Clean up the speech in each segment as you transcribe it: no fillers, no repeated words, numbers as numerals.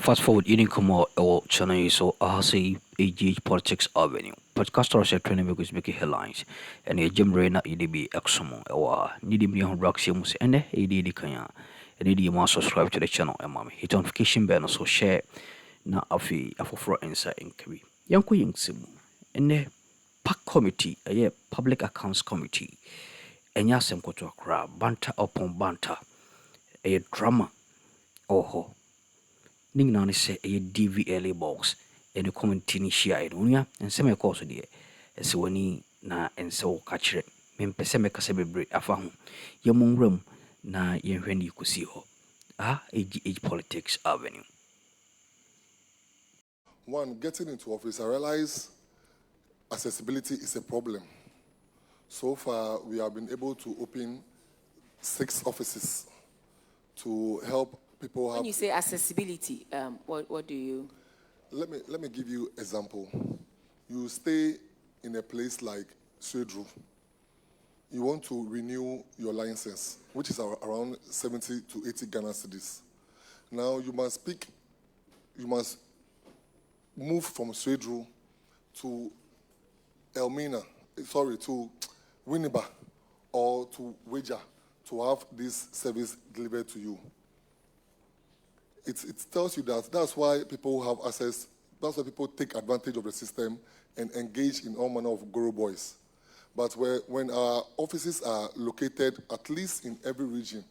Fast forward, eating come out or channel so I say AGH Politics Avenue. Podcaster said training because making headlines. And a Jim Rena EDB Exomo or Nidi Mion Roxiums and a ADD Kanya. And you must subscribe to the channel and mommy. Hit notification bell so share na afi afoforo inside in Kabi. Yanko Yingsimu. And the PAC committee, a public accounts committee. And yasem koto akra banter upon banter. A drama. Oh. Ne nyinaa ne sɛ ɛyɛ DVLA box ɛne community no hyia ɛno onua nsɛm a ɛkɔɔ so deɛ ɛsɛ w'ani na ɛnsɛ wo ka kyerɛ mempɛ sɛ mɛkasa bebree afa ho yɛmmɔ nwura mu na yɛnhwɛ ne yɛkɔsii hɔ AGH Politics Avenue. One, getting into office, I realize accessibility is a problem. So far, we have been able to open 6 offices to help people have. When you say accessibility, what do you? Let me give you example. You stay in a place like Swedru. You want to renew your license, which is around 70 to 80 Ghana cedis. Now you must move from Swedru to to Winneba or to Weja to have this service delivered to you. It tells you that's why people have access, that's why people take advantage of the system and engage in all manner of guru boys. But when our offices are located at least in every region,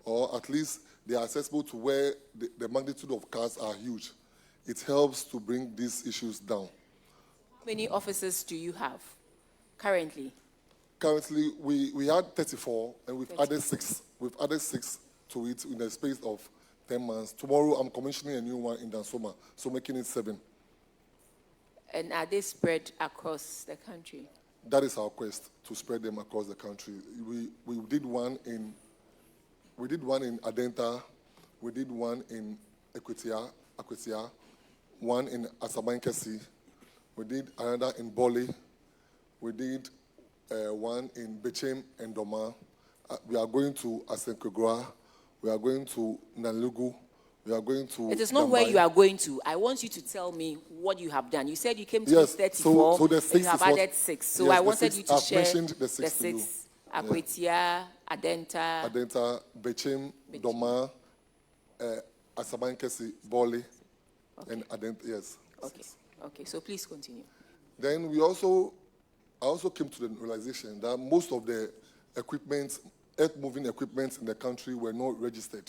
or at least they are accessible to where the magnitude of cars are huge, it helps to bring these issues down. How many offices do you have currently? Currently, we had 34, and we've added 6. We've added 6 to it in the space of 10 months. Tomorrow, I'm commissioning a new one in Dansoma, so making it 7. And are they spread across the country? That is our quest, to spread them across the country. We did one in Adenta, we did one in Akwetia, one in Asabankesi, we did another in Bole, we did one in Bechem and Doma. We are going to Asenkwegwa. We are going to Nalugu. We are going to. It is not where you are going to. I want you to tell me what you have done. You said you came to yes, 34. So the 6 and you have added 6. So yes, I wanted you to share mentioned the 6. Akwetia, Adenta, Bechem, Doma, Asabankesi, Bole, and Adenta. Yes. Okay. Okay. So please continue. Then I also came to the realization that most of the equipment, earth-moving equipment in the country were not registered.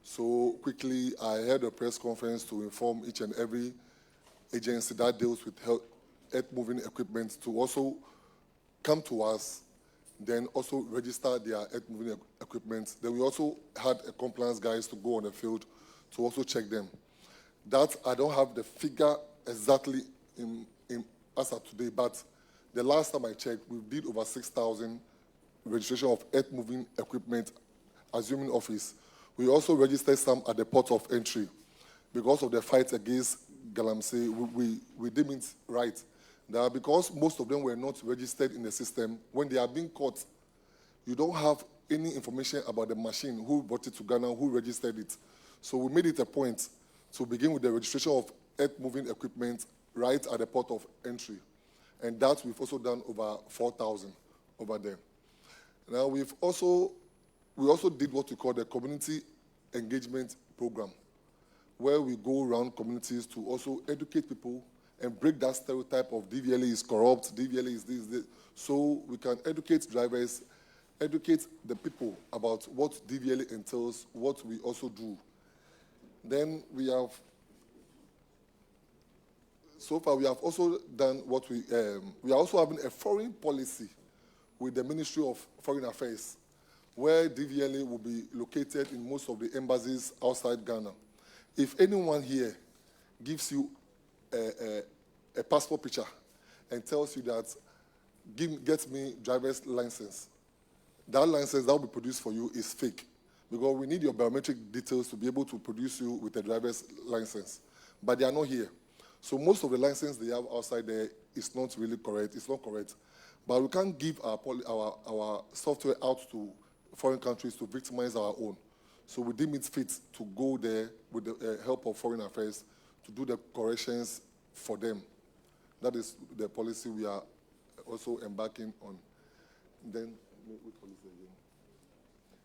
So quickly, I held a press conference to inform each and every agency that deals with earth-moving equipment to also come to us, then also register their earth-moving equipment. Then we also had a compliance guys to go on the field to also check them. That I don't have the figure exactly in as of today, but the last time I checked, we did over 6,000 registration of earth-moving equipment, assuming office. We also registered some at the port of entry. Because of the fight against Galamsey, we deemed it right that because most of them were not registered in the system, when they are being caught, you don't have any information about the machine, who brought it to Ghana, who registered it. So we made it a point to begin with the registration of earth-moving equipment right at the port of entry. And that we've also done over 4,000 over there. Now we also did what we call the community engagement program, where we go around communities to also educate people and break that stereotype of DVLA is corrupt, DVLA is this. So we can educate drivers, educate the people about what DVLA entails, what we also do. Then we have also done what we are also having a foreign policy with the Ministry of Foreign Affairs, where DVLA will be located in most of the embassies outside Ghana. If anyone here gives you a passport picture and tells you that, get me driver's license, that license that will be produced for you is fake, because we need your biometric details to be able to produce you with a driver's license. But they are not here. So most of the license they have outside there is not really correct. It's not correct. But we can't give our software out to foreign countries to victimize our own. So we deem it fit to go there with the help of Foreign Affairs to do the corrections for them. That is the policy we are also embarking on. Then, which policy again?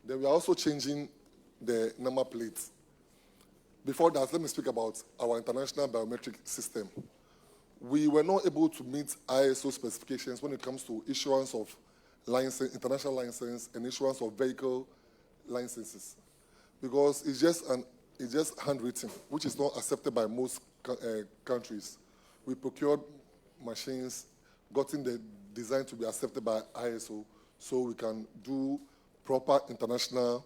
Then we are also changing the number plates. Before that, let me speak about our international biometric system. We were not able to meet ISO specifications when it comes to issuance of license, international license, and issuance of vehicle licenses, because it's just handwritten, which is not accepted by most countries. We procured machines, gotten the design to be accepted by ISO, so we can do proper international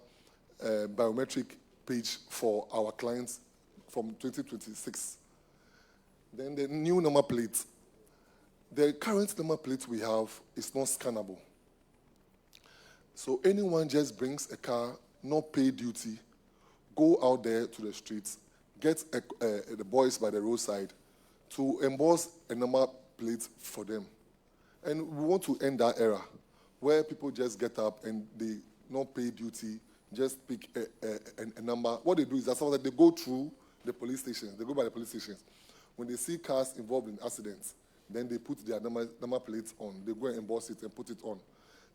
biometric page for our clients from 2026. Then the new number plate. The current number plate we have is not scannable. So anyone just brings a car, not pay duty, go out there to the streets, get the boys by the roadside to emboss a number plate for them. And we want to end that era where people just get up and they not pay duty, just pick a number. What they do is that they go through the police stations, they go by the police stations. When they see cars involved in accidents, then they put their number plates on. They go and emboss it and put it on.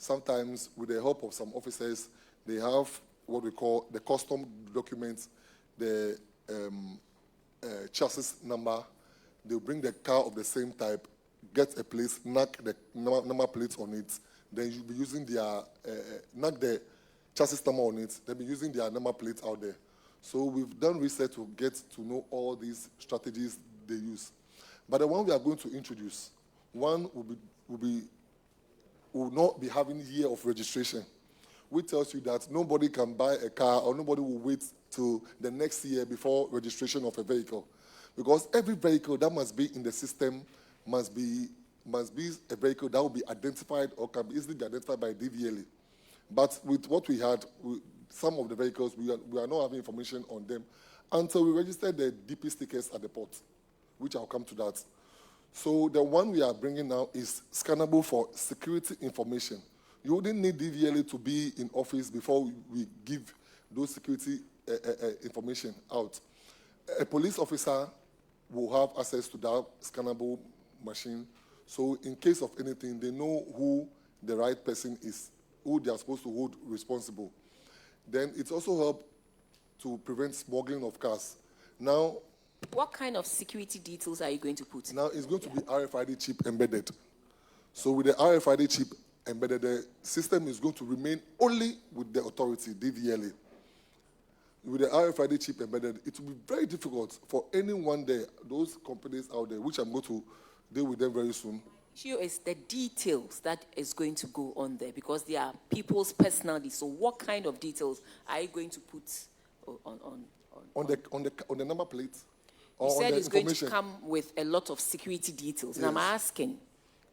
Sometimes, with the help of some officers, they have what we call the custom documents, the chassis number. They bring the car of the same type, get a place, knock the number plates on it. Then you'll be using their, knock the chassis number on it. They'll be using their number plates out there. So we've done research to get to know all these strategies they use. But the one we are going to introduce, one will not be having year of registration, which tells you that nobody can buy a car or nobody will wait till the next year before registration of a vehicle. Because every vehicle that must be in the system must be a vehicle that will be identified or can be easily be identified by DVLA. But with what we had, some of the vehicles, we are not having information on them until we register the DP stickers at the port, which I'll come to that. So the one we are bringing now is scannable for security information. You wouldn't need DVLA to be in office before we give those security information out. A police officer will have access to that scannable machine. So in case of anything, they know who the right person is, who they are supposed to hold responsible. Then it's also helped to prevent smuggling of cars. Now, what kind of security details are you going to put? Now it's going to be RFID chip embedded. So with the RFID chip embedded, the system is going to remain only with the authority, DVLA. With the RFID chip embedded, it will be very difficult for anyone there, those companies out there, which I'm going to deal with them very soon. Issue is the details that is going to go on there, because they are people's personalities. So what kind of details are you going to put on the number plate? You said it's going to come with a lot of security details. Yes. And I'm asking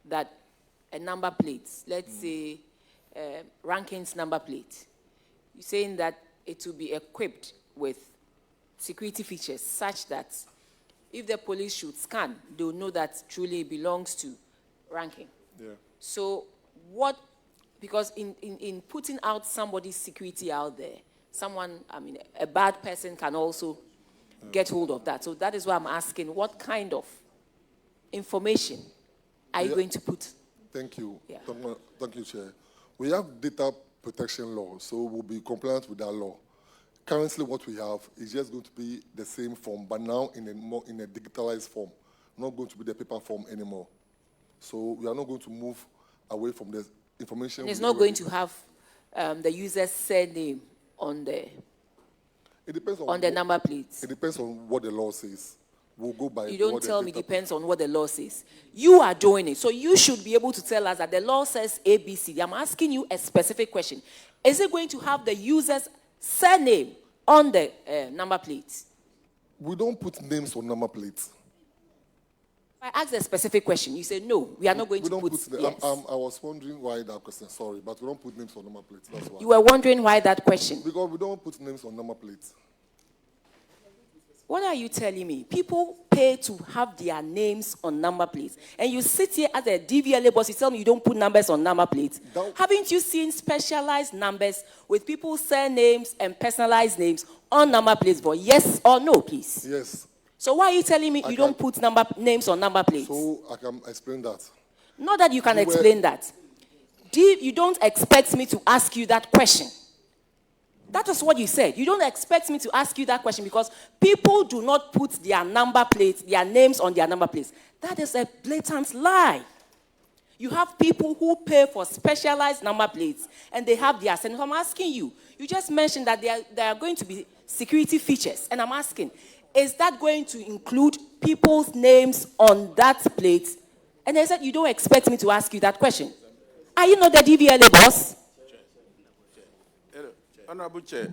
that a number plate, let's say Ranking's number plate, you're saying that it will be equipped with security features such that if the police should scan, they'll know that truly it belongs to Ranking. Yeah. So what, because in putting out somebody's security out there, a bad person can also get hold of that. So that is why I'm asking, what kind of information are you going to put? Thank you. Yeah. Thank you, Chair. We have data protection law, so we'll be compliant with that law. Currently, what we have is just going to be the same form, but now in a digitalized form, not going to be the paper form anymore. So we are not going to move away from the information. And it's not going to have the user's surname on the number plates. It depends on what the law says. We'll go by. You don't tell me depends on what the law says. You are doing it, so you should be able to tell us that the law says ABC. I'm asking you a specific question. Is it going to have the user's surname on the number plates? We don't put names on number plates. I asked a specific question. You said no. We are not going to put. Yes. I was wondering why that question. Sorry, but we don't put names on number plates. That's why. You were wondering why that question. Because we don't put names on number plates. What are you telling me? People pay to have their names on number plates. And you sit here as a DVLA boss, you tell me you don't put numbers on number plates. Haven't you seen specialized numbers with people's surnames and personalized names on number plates? For yes or no, please? Yes. So why are you telling me you don't put names on number plates? So I can explain that. Not that you can explain that. You don't expect me to ask you that question. That is what you said. You don't expect me to ask you that question because people do not put their number plates, their names on their number plates. That is a blatant lie. You have people who pay for specialized number plates and they have their sense. I'm asking you, you just mentioned that there are going to be security features. And I'm asking, is that going to include people's names on that plate? And they said, you don't expect me to ask you that question. Are you not the DVLA boss? Honorable Chair,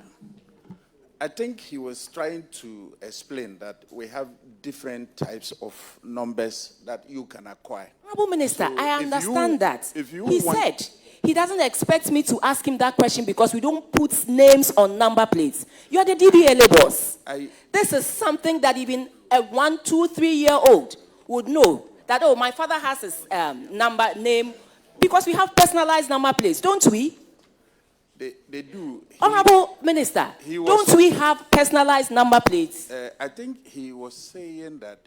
I think he was trying to explain that we have different types of numbers that you can acquire. Honorable Minister, so I understand that. He said he doesn't expect me to ask him that question because we don't put names on number plates. You are the DVLA boss. This is something that even a 1, 2, 3-year-old would know that, oh, my father has his name because we have personalized number plates, don't we? They do. Honorable Minister, don't we have personalized number plates? I think he was saying that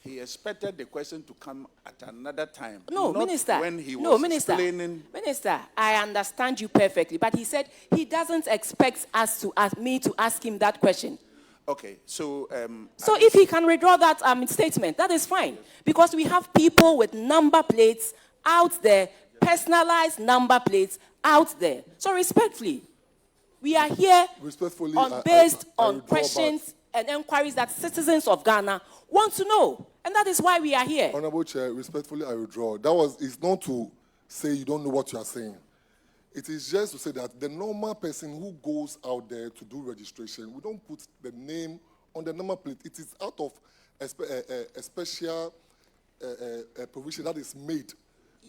he expected the question to come at another time. No, Minister. When he was explaining. Minister, I understand you perfectly, but he said he doesn't expect me to ask him that question. Okay, so... so if he can withdraw that statement, that is fine. Because we have people with number plates out there, personalized number plates out there. So respectfully, we are here based on questions and inquiries that citizens of Ghana want to know. And that is why we are here. Honorable Chair, respectfully, I withdraw. It's not to say you don't know what you are saying. It is just to say that the normal person who goes out there to do registration, we don't put the name on the number plate. It is out of a special provision that is made.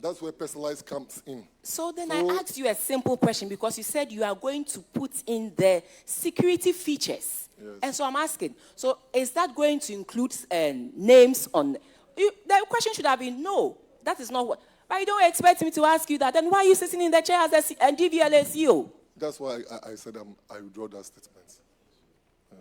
That's where personalized comes in. So then I asked you a simple question because you said you are going to put in the security features. Yes. And so I'm asking, so is that going to include names on... the question should have been, no, that is not what... But you don't expect me to ask you that. Then why are you sitting in the chair as a DVLA CEO? That's why I said I withdraw that statement. Yeah.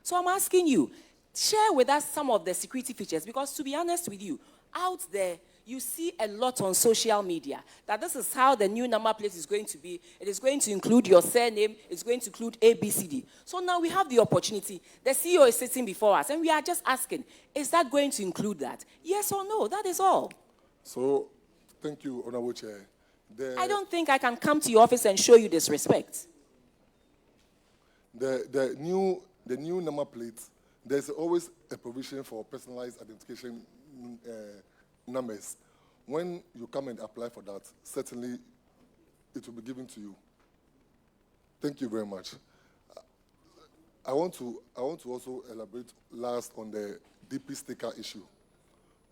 So I'm asking you, share with us some of the security features because to be honest with you, out there, you see a lot on social media that this is how the new number plate is going to be. It is going to include your surname. It's going to include ABCD. So now we have the opportunity. The CEO is sitting before us, and we are just asking, is that going to include that? Yes or no? That is all. So, thank you, Honorable Chair. I don't think I can come to your office and show you disrespect. The new number plates, there's always a provision for personalized identification numbers. When you come and apply for that, certainly it will be given to you. Thank you very much. I want to also elaborate last on the DP sticker issue,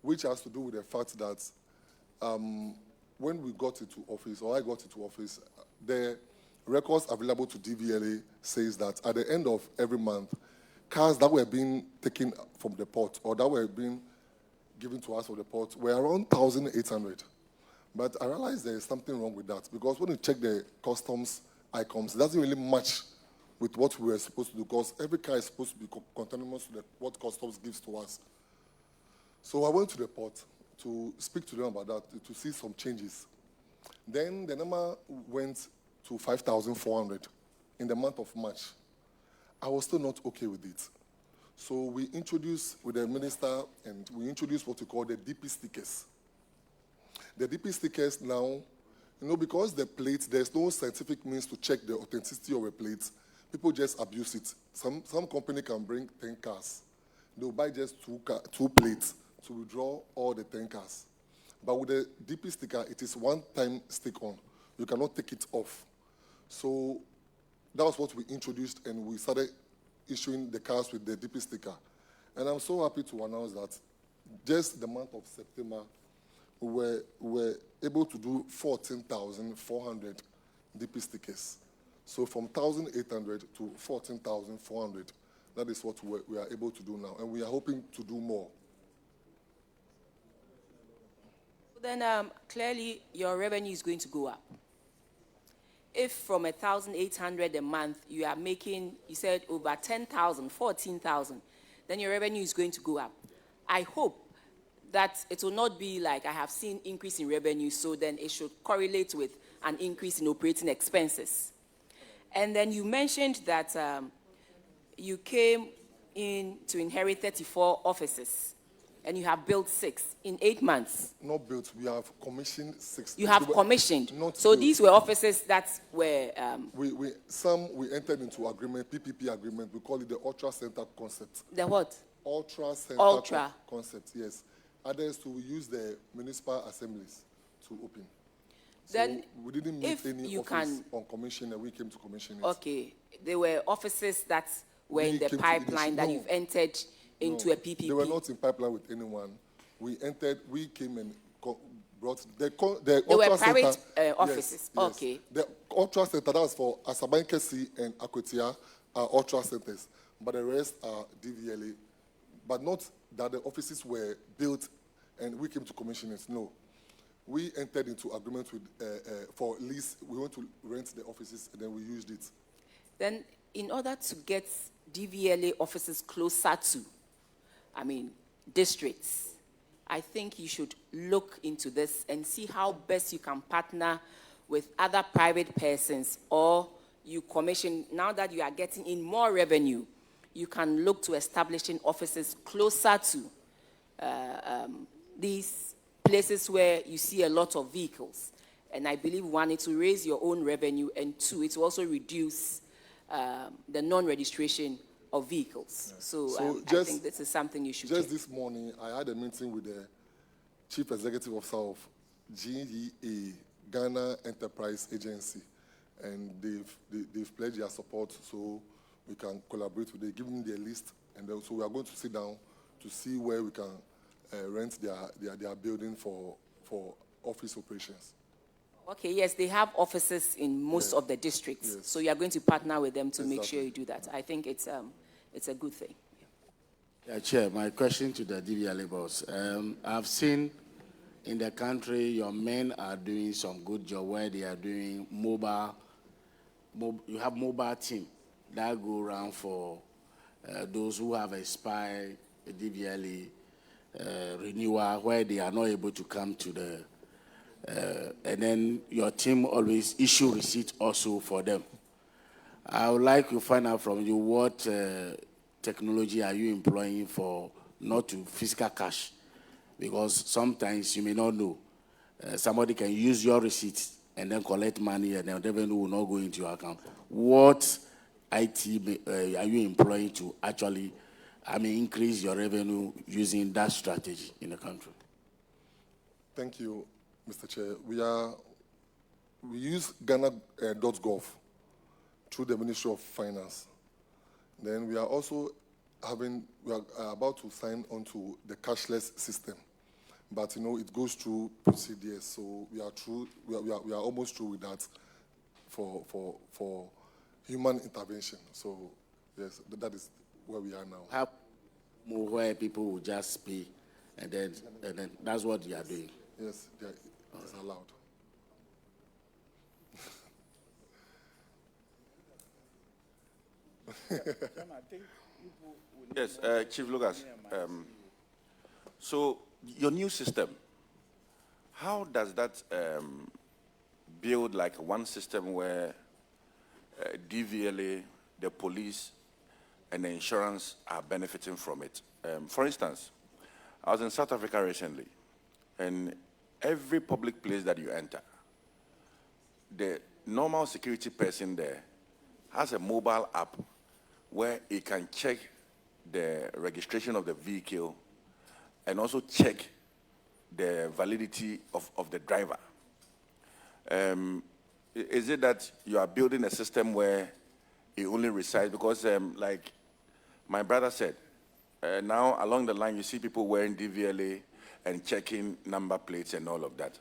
which has to do with the fact that when we got into office, or I got into office, the records available to DVLA says that at the end of every month, cars that were being taken from the port or that were being given to us from the port were around 1,800. But I realized there is something wrong with that because when you check the customs icons, it doesn't really match with what we were supposed to do because every car is supposed to be conformous to what customs gives to us. So I went to the port to speak to them about that, to see some changes. Then the number went to 5,400 in the month of March. I was still not okay with it. So we introduced with the minister, and we introduced what we call the DP stickers. The DP stickers now, because the plates, there's no scientific means to check the authenticity of a plate. People just abuse it. Some company can bring 10 cars. They'll buy just two plates to withdraw all the 10 cars. But with the DP sticker, it is one-time stick on. You cannot take it off. So that was what we introduced, and we started issuing the cars with the DP sticker. And I'm so happy to announce that just the month of September, we were able to do 14,400 DP stickers. So from 1,800 to 14,400. That is what we are able to do now, and we are hoping to do more. Then clearly your revenue is going to go up. If from 1,800 a month you are making, you said over 10,000, 14,000, then your revenue is going to go up. I hope that it will not be like I have seen increase in revenue, so then it should correlate with an increase in operating expenses. And then you mentioned that you came in to inherit 34 offices, and you have built 6 in 8 months. Not built, we have commissioned 6. You have commissioned. Not so built. These were offices that were... we entered into agreement, PPP agreement, we call it the Ultra Center concept. The what? Ultra Center Ultra. Concept, yes. Others to use the municipal assemblies to open. Then so we didn't meet any office on commission, and we came to commission it. Okay. There were offices that were in the pipeline that you've entered into a PPP. They were not in pipeline with anyone. We came and brought the they Ultra were private Center, offices. Yes. Okay. The Ultra Center, that was for Asabankesi and Akwetia, are Ultra Centers. But the rest are DVLA. But not that the offices were built and we came to commission it. No. We entered into agreement with, for lease. We went to rent the offices and then we used it. Then in order to get DVLA offices closer to, districts, I think you should look into this and see how best you can partner with other private persons, or you commission, now that you are getting in more revenue, you can look to establishing offices closer to these places where you see a lot of vehicles. And I believe, one, it will raise your own revenue, and two, it will also reduce the non-registration of vehicles. So I think this is something you should Just check. this morning, I had a meeting with the Chief Executive Officer of GEA, Ghana Enterprise Agency, and they've pledged their support so we can collaborate with them, give them their list, and so we are going to sit down to see where we can rent their building for office operations. Okay, yes, they have offices in most of the districts, so you are going to partner with them to make sure you do that. I think it's a good thing. Yeah, Chair, my question to the DVLA boss. I've seen in the country your men are doing some good job where they are doing you have mobile team that go around for those who have expired DVLA renewal where they are not able to come to the, and then your team always issue receipt also for them. I would like to find out from you what technology are you employing for not to physical cash, because sometimes you may not know. Somebody can use your receipt and then collect money and then revenue will not go into your account. What IT are you employing to actually, increase your revenue using that strategy in the country? Thank you, Mr. Chair. We use Ghana.gov through the Ministry of Finance. Then we are also about to sign onto the cashless system, but it goes through procedures. So we are almost through with that for human intervention. So yes, that is where we are now. How more where people will just pay, and then that's what they are doing. Yes, it's allowed. Yes, Chief Lucas. So your new system, how does that build like one system where DVLA, the police, and the insurance are benefiting from it? For instance, I was in South Africa recently, and every public place that you enter, the normal security person there has a mobile app where he can check the registration of the vehicle and also check the validity of the driver. Is it that you are building a system where it only resides? Because like my brother said, now along the line you see people wearing DVLA and checking number plates and all of that.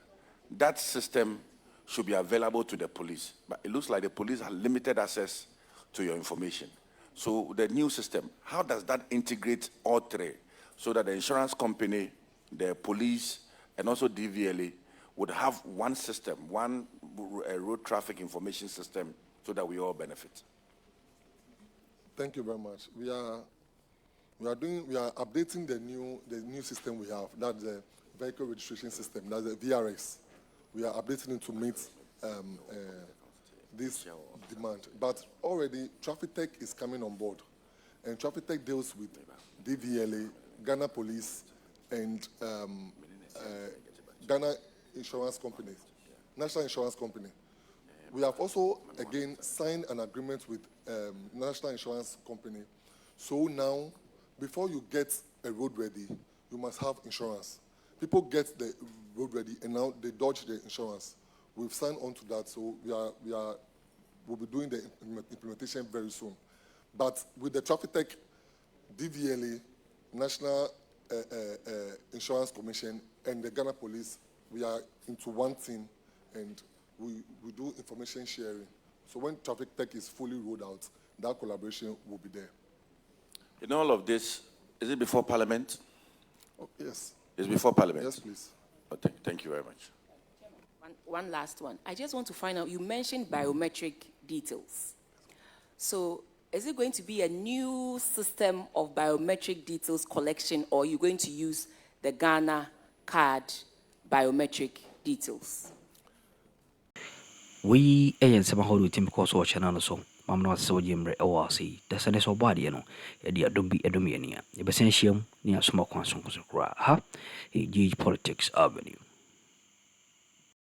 That system should be available to the police, but it looks like the police have limited access to your information. So the new system, how does that integrate all three so that the insurance company, the police, and also DVLA would have one system, one road traffic information system so that we all benefit? Thank you very much. We are updating the new system we have. That's the vehicle registration system. That's the VRS. We are updating it to meet this demand. But already Traffic Tech is coming on board, and Traffic Tech deals with DVLA, Ghana Police, and Ghana Insurance Company, National Insurance Company. We have also, again, signed an agreement with National Insurance Company. So now, before you get a road ready, you must have insurance. People get the road ready, and now they dodge the insurance. We've signed on to that, so we'll be doing the implementation very soon. But with the Traffic Tech, DVLA, National Insurance Commission, and the Ghana Police, we are into one team, and we do information sharing. So when Traffic Tech is fully rolled out, that collaboration will be there. In all of this, is it before Parliament? Oh, yes. It's before Parliament? Yes, please. Oh, thank you very much. One last one. I just want to find out, you mentioned biometric details. So is it going to be a new system of biometric details collection, or are you going to use the Ghana card biometric details? We agent sama hodu tim because watch channel so mamno so jimre awasi the sene so body no e dia domi ania e besensium ni asoma kwanson kura ha e politics avenue.